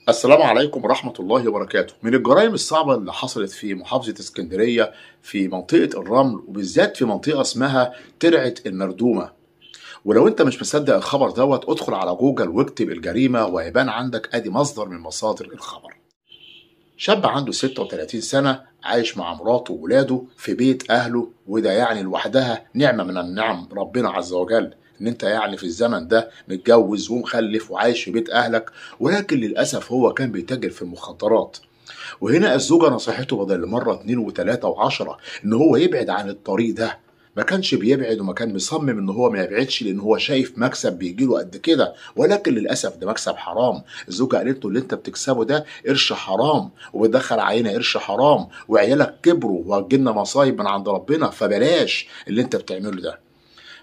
السلام عليكم ورحمة الله وبركاته. من الجرائم الصعبة اللي حصلت في محافظة اسكندرية في منطقة الرمل، وبالذات في منطقة اسمها ترعة المردومة. ولو انت مش مصدق الخبر دوت، ادخل على جوجل واكتب الجريمة وهيبان عندك ادي مصدر من مصادر الخبر. شاب عنده 36 سنة عايش مع مراته وولاده في بيت أهله، وده يعني لوحدها نعمة من النعم ربنا عز وجل، إن أنت يعني في الزمن ده متجوز ومخلف وعايش في بيت أهلك. ولكن للأسف هو كان بيتاجر في المخدرات. وهنا الزوجة نصحته بدل مرة اتنين وتلاتة وعشرة إن هو يبعد عن الطريق ده. ما كانش بيبعد، وما كان مصمم ان هو ما يبعدش، لان هو شايف مكسب بيجيله قد كده، ولكن للاسف ده مكسب حرام. الزوجه قالت له اللي انت بتكسبه ده قرش حرام، وبتدخل علينا قرش حرام، وعيالك كبروا وهتجيلنا مصايب من عند ربنا، فبلاش اللي انت بتعمله ده.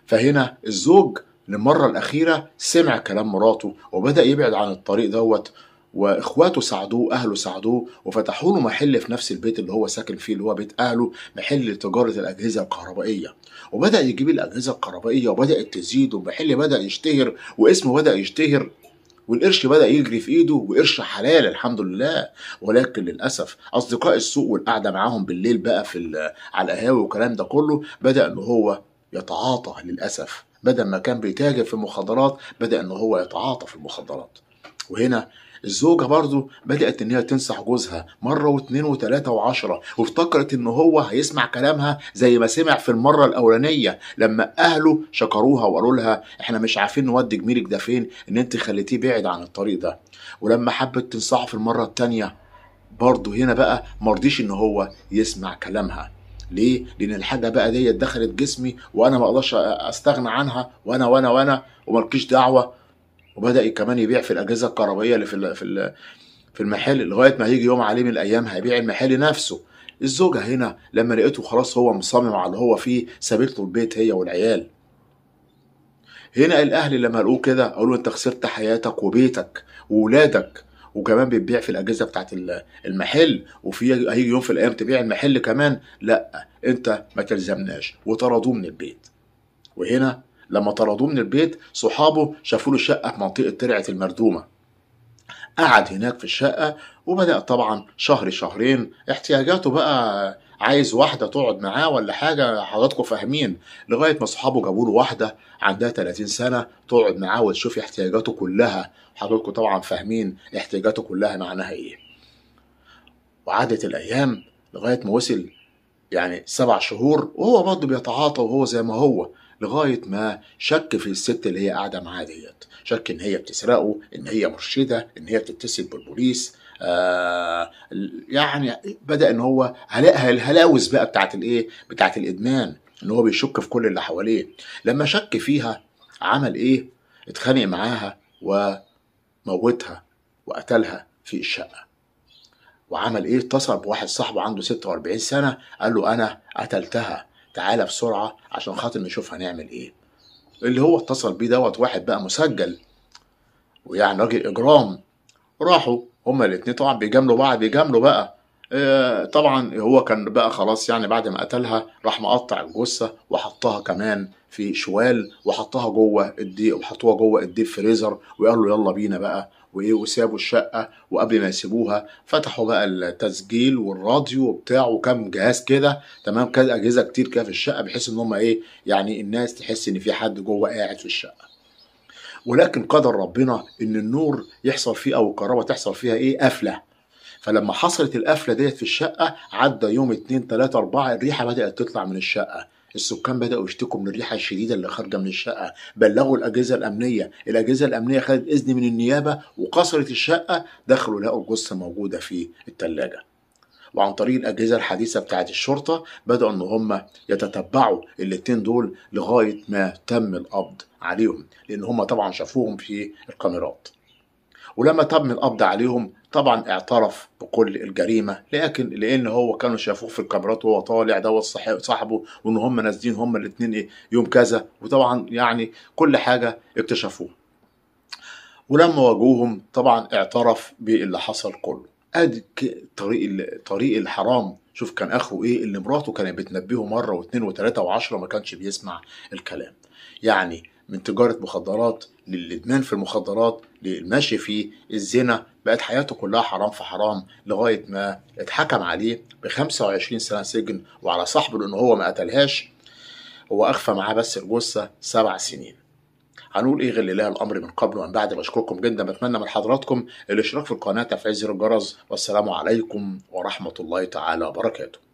فهنا الزوج للمرة الأخيرة سمع كلام مراته وبدأ يبعد عن الطريق دوت. واخواته ساعدوه، اهله ساعدوه، وفتحوا له محل في نفس البيت اللي هو ساكن فيه، اللي هو بيت اهله، محل لتجاره الاجهزه الكهربائيه. وبدا يجيب الاجهزه الكهربائيه وبدات تزيد، والمحل بدا يشتهر واسمه بدا يشتهر، والقرش بدا يجري في ايده، وقرش حلال الحمد لله. ولكن للاسف اصدقاء السوق والقعده معاهم بالليل بقى على القهاوي والكلام ده كله، بدا ان هو يتعاطى. للاسف بدل ما كان بيتاجر في المخدرات، بدا ان هو يتعاطى في المخدرات. وهنا الزوجة برضو بدأت إن هي تنصح جوزها مرة واتنين وتلاتة وعشرة، وافتكرت إن هو هيسمع كلامها زي ما سمع في المرة الأولانية لما أهله شكروها وقالوا لها إحنا مش عارفين نودي جميلك ده فين، إن أنت خليتيه بعيد عن الطريق ده. ولما حبت تنصحه في المرة التانية، برضو هنا بقى مرضيش إن هو يسمع كلامها. ليه؟ لأن الحاجة بقى دي دخلت جسمي، وأنا ما أقدرش أستغنى عنها، وأنا ومالكيش دعوة. وبدأ كمان يبيع في الأجهزة الكهربائية اللي في المحل، لغاية ما هيجي يوم عليه من الأيام هيبيع المحل نفسه. الزوجة هنا لما لقيته خلاص هو مصمم على اللي هو فيه، سابت له البيت هي والعيال. هنا الأهل لما لقوه كده قالوا أنت خسرت حياتك وبيتك وولادك، وكمان بتبيع في الأجهزة بتاعت المحل، هيجي يوم في الأيام تبيع المحل كمان. لا أنت ما تلزمناش، وطردوه من البيت. وهنا لما طردوه من البيت، صحابه شافوا له شقة في منطقة ترعة المردومة. قعد هناك في الشقة، وبدأ طبعا شهر شهرين احتياجاته بقى، عايز واحدة تقعد معاه ولا حاجة، حضراتكم فاهمين. لغاية ما صحابه جابوا له واحدة عندها 30 سنة تقعد معاه وتشوف احتياجاته كلها. حضراتكم طبعا فاهمين احتياجاته كلها معناها ايه. وعادت الأيام لغاية ما وصل يعني 7 شهور، وهو برضه بيتعاطى وهو زي ما هو، لغاية ما شك في الست اللي هي قاعدة معاه ديت. شك إن هي بتسرقه، إن هي مرشدة، إن هي بتتصل بالبوليس. يعني بدأ إن هو الهلاوس بقى بتاعت الإيه، بتاعت الإدمان، إن هو بيشك في كل اللي حواليه. لما شك فيها عمل إيه؟ اتخانق معاها وموتها وقتلها في الشقة. وعمل ايه؟ اتصل بواحد صاحبه عنده 46 سنة، قال له انا قتلتها، تعالى بسرعة عشان خاطر نشوف هنعمل ايه. اللي هو اتصل بيه دوت واحد بقى مسجل، ويعني راجل اجرام. راحوا هما الاتنين طبعا بيجاملوا بعض، بيجاملوا بقى. طبعا هو كان بقى خلاص يعني بعد ما قتلها راح مقطع الجثة وحطها كمان في شوال، وحطها جوه الديب، وحطوها جوه الديب فريزر، وقال له يلا بينا بقى وايه. وسابوا الشقة، وقبل ما يسيبوها فتحوا بقى التسجيل والراديو وبتاع وكم جهاز كده، تمام، كان اجهزة كتير كده في الشقة، بحيث ان هم ايه، يعني الناس تحس ان في حد جوه قاعد في الشقة. ولكن قدر ربنا ان النور يحصل فيه او الكهرباء تحصل فيها ايه، قفلة. فلما حصلت القفلة ديت في الشقة، عدى يوم 2 3 4، الريحة بدأت تطلع من الشقة. السكان بدأوا يشتكوا من الريحة الشديدة اللي خارجة من الشقة، بلغوا الأجهزة الأمنية. الأجهزة الأمنية خدت إذن من النيابة وكسرت الشقة، دخلوا لقوا الجثة موجودة في التلاجة. وعن طريق الأجهزة الحديثة بتاعت الشرطة بدأوا إن هم يتتبعوا الاتنين دول لغاية ما تم القبض عليهم، لأن هم طبعا شافوهم في الكاميرات. ولما تم القبض عليهم طبعا اعترف بكل الجريمه، لكن لان هو كانوا شافوه في الكاميرات وهو طالع دوت صاحبه، وان هم نازلين هم الاثنين ايه يوم كذا، وطبعا يعني كل حاجه اكتشفوها. ولما واجهوهم طبعا اعترف باللي حصل كله. ادي طريق الحرام. شوف كان اخره ايه، اللي مراته كانت بتنبهه مره واثنين وثلاثه وعشرة ما كانش بيسمع الكلام. يعني من تجاره مخدرات للادمان في المخدرات، للمشي في الزنا، بقت حياته كلها حرام في حرام، لغاية ما اتحكم عليه ب25 سنة سجن، وعلى صاحبه لأنه هو ما قتلهاش، هو أخفى معاه بس الجثة 7 سنين. هنقول ايه غير لله الامر من قبل ومن بعد. بشكركم جدا، بتمنى من حضراتكم الاشتراك في القناه، تفعيل زر الجرس، والسلام عليكم ورحمه الله تعالى وبركاته.